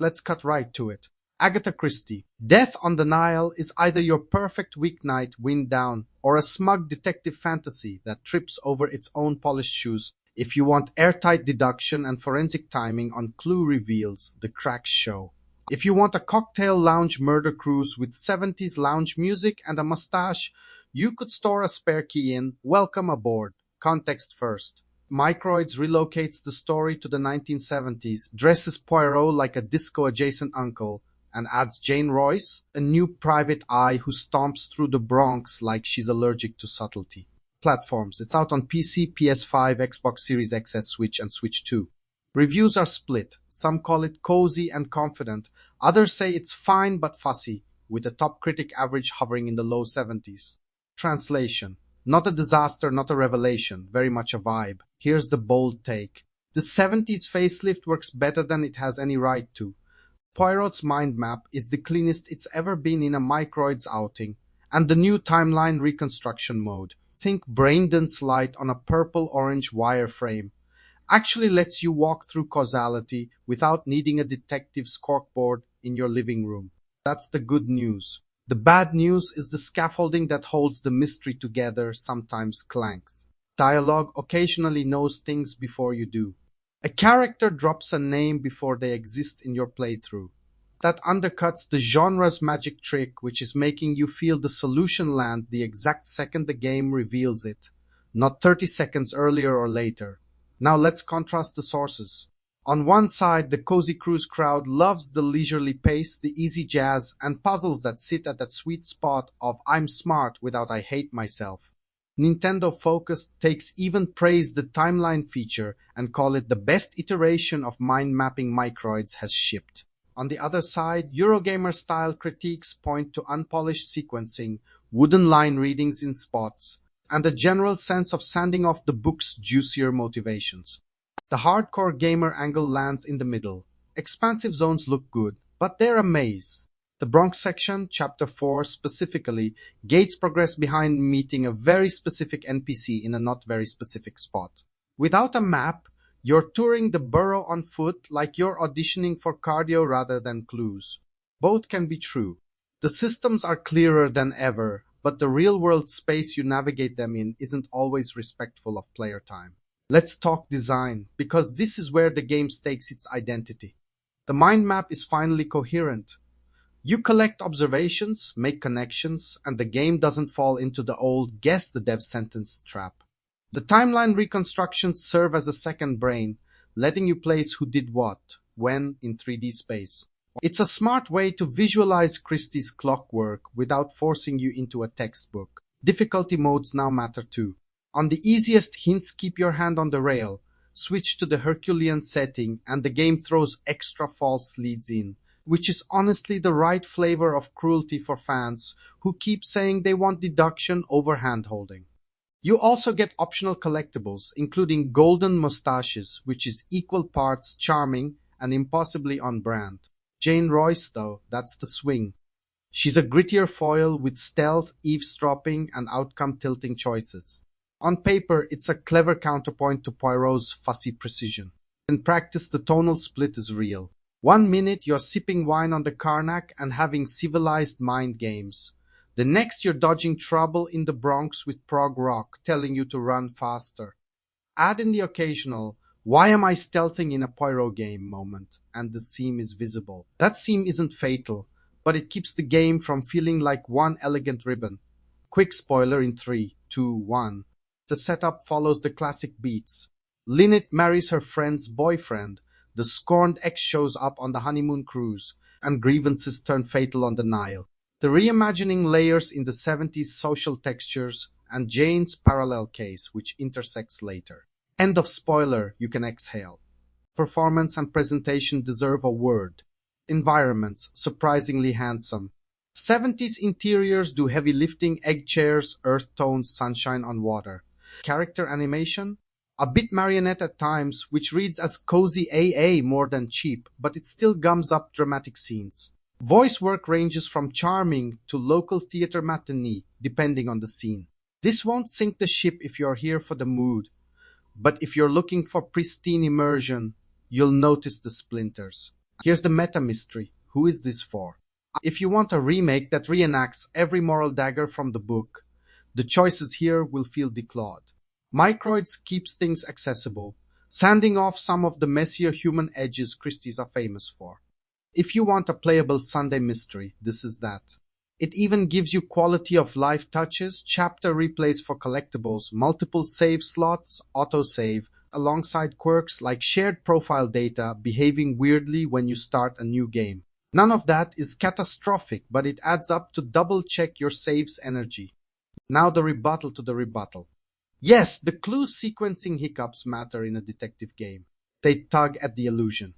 Let's cut right to it. Agatha Christie. Death on the Nile is either your perfect weeknight wind down or a smug detective fantasy that trips over its own polished shoes. If you want airtight deduction and forensic timing on clue reveals, the cracks show. If you want a cocktail lounge murder cruise with 70s lounge music and a mustache you could store a spare key in, welcome aboard. Context first. Microids relocates the story to the 1970s, dresses Poirot like a disco-adjacent uncle, and adds Jane Royce, a new private eye who stomps through the Bronx like she's allergic to subtlety. Platforms. It's out on PC, PS5, Xbox Series XS, Switch, and Switch 2. Reviews are split. Some call it cozy and confident. Others say it's fine but fussy, with a top critic average hovering in the low 70s. Translation. Not a disaster, not a revelation, very much a vibe. Here's the bold take. The 70s facelift works better than it has any right to. Poirot's mind map is the cleanest it's ever been in a Microids outing, and the new timeline reconstruction mode, think Braindon's light on a purple-orange wireframe, actually lets you walk through causality without needing a detective's corkboard in your living room. That's the good news. The bad news is the scaffolding that holds the mystery together sometimes clanks. Dialogue occasionally knows things before you do. A character drops a name before they exist in your playthrough. That undercuts the genre's magic trick, which is making you feel the solution land the exact second the game reveals it, not 30 seconds earlier or later. Now let's contrast the sources. On one side, the Cozy Cruise crowd loves the leisurely pace, the easy jazz, and puzzles that sit at that sweet spot of I'm smart without I hate myself. Nintendo Focus takes even praise the timeline feature and call it the best iteration of mind-mapping Microids has shipped. On the other side, Eurogamer-style critiques point to unpolished sequencing, wooden line readings in spots, and a general sense of sanding off the book's juicier motivations. The hardcore gamer angle lands in the middle. Expansive zones look good, but they're a maze. The Bronx section, Chapter 4 specifically, gates progress behind meeting a very specific NPC in a not very specific spot. Without a map, you're touring the borough on foot like you're auditioning for cardio rather than clues. Both can be true. The systems are clearer than ever, but the real-world space you navigate them in isn't always respectful of player time. Let's talk design, because this is where the game stakes its identity. The mind map is finally coherent. You collect observations, make connections, and the game doesn't fall into the old guess the dev sentence trap. The timeline reconstructions serve as a second brain, letting you place who did what, when, in 3D space. It's a smart way to visualize Christie's clockwork without forcing you into a textbook. Difficulty modes now matter too. On the easiest hints, keep your hand on the rail, switch to the Herculean setting, and the game throws extra false leads in, which is honestly the right flavor of cruelty for fans who keep saying they want deduction over hand-holding. You also get optional collectibles, including golden mustaches, which is equal parts charming and impossibly on brand. Jane Royce, though, that's the swing. She's a grittier foil with stealth, eavesdropping, and outcome-tilting choices. On paper, it's a clever counterpoint to Poirot's fussy precision. In practice, the tonal split is real. 1 minute you're sipping wine on the Karnak and having civilized mind games. The next you're dodging trouble in the Bronx with prog rock telling you to run faster. Add in the occasional, why am I stealthing in a Poirot game moment, and the seam is visible. That seam isn't fatal, but it keeps the game from feeling like one elegant ribbon. Quick spoiler in 3, 2, 1. The setup follows the classic beats. Lynette marries her friend's boyfriend, the scorned ex shows up on the honeymoon cruise, and grievances turn fatal on the Nile. The reimagining layers in the 70s social textures, and Jane's parallel case, which intersects later. End of spoiler, you can exhale. Performance and presentation deserve a word. Environments, surprisingly handsome. 70s interiors do heavy lifting, egg chairs, earth tones, sunshine on water. Character animation? A bit marionette at times, which reads as cozy AA more than cheap, but it still gums up dramatic scenes. Voice work ranges from charming to local theater matinee, depending on the scene. This won't sink the ship if you're here for the mood, but if you're looking for pristine immersion, you'll notice the splinters. Here's the meta mystery. Who is this for? If you want a remake that reenacts every moral dagger from the book, the choices here will feel declawed. Microids keeps things accessible, sanding off some of the messier human edges Christie's are famous for. If you want a playable Sunday mystery, this is that. It even gives you quality of life touches, chapter replays for collectibles, multiple save slots, autosave, alongside quirks like shared profile data behaving weirdly when you start a new game. None of that is catastrophic, but it adds up to double check your save's energy. Now the rebuttal to the rebuttal. Yes, the clue sequencing hiccups matter in a detective game. They tug at the illusion.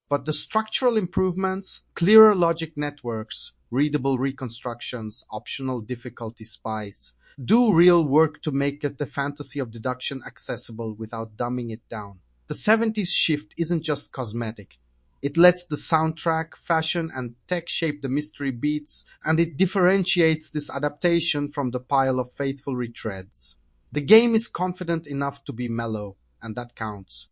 But the structural improvements, clearer logic networks, readable reconstructions, optional difficulty spice, do real work to make it the fantasy of deduction accessible without dumbing it down. The 70s shift isn't just cosmetic. It lets the soundtrack, fashion, and tech shape the mystery beats, and it differentiates this adaptation from the pile of faithful retreads. The game is confident enough to be mellow, and that counts.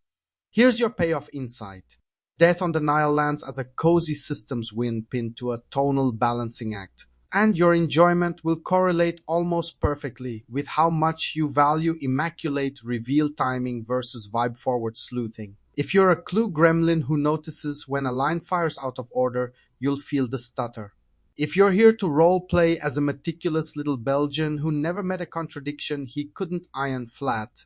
Here's your payoff insight. Death on the Nile lands as a cozy systems win pinned to a tonal balancing act, and your enjoyment will correlate almost perfectly with how much you value immaculate reveal timing versus vibe-forward sleuthing. If you're a clue gremlin who notices when a line fires out of order, you'll feel the stutter. If you're here to role-play as a meticulous little Belgian who never met a contradiction he couldn't iron flat,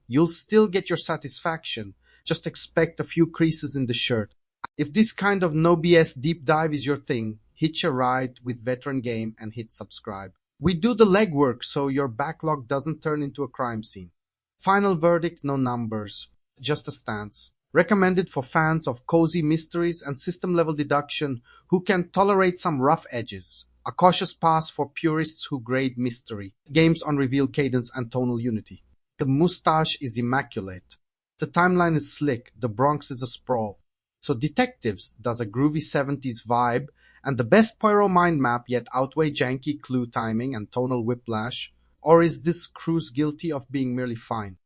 you'll still get your satisfaction. Just expect a few creases in the shirt. If this kind of no BS deep dive is your thing, hitch a ride with Veteran Game and hit subscribe. We do the legwork so your backlog doesn't turn into a crime scene. Final verdict, no numbers, just a stance. Recommended for fans of cozy mysteries and system-level deduction who can tolerate some rough edges. A cautious pass for purists who grade mystery, games on reveal cadence and tonal unity. The moustache is immaculate. The timeline is slick, the Bronx is a sprawl. So Detectives does a groovy 70s vibe, and the best Poirot mind map yet outweigh janky clue timing and tonal whiplash? Or is this cruise guilty of being merely fine?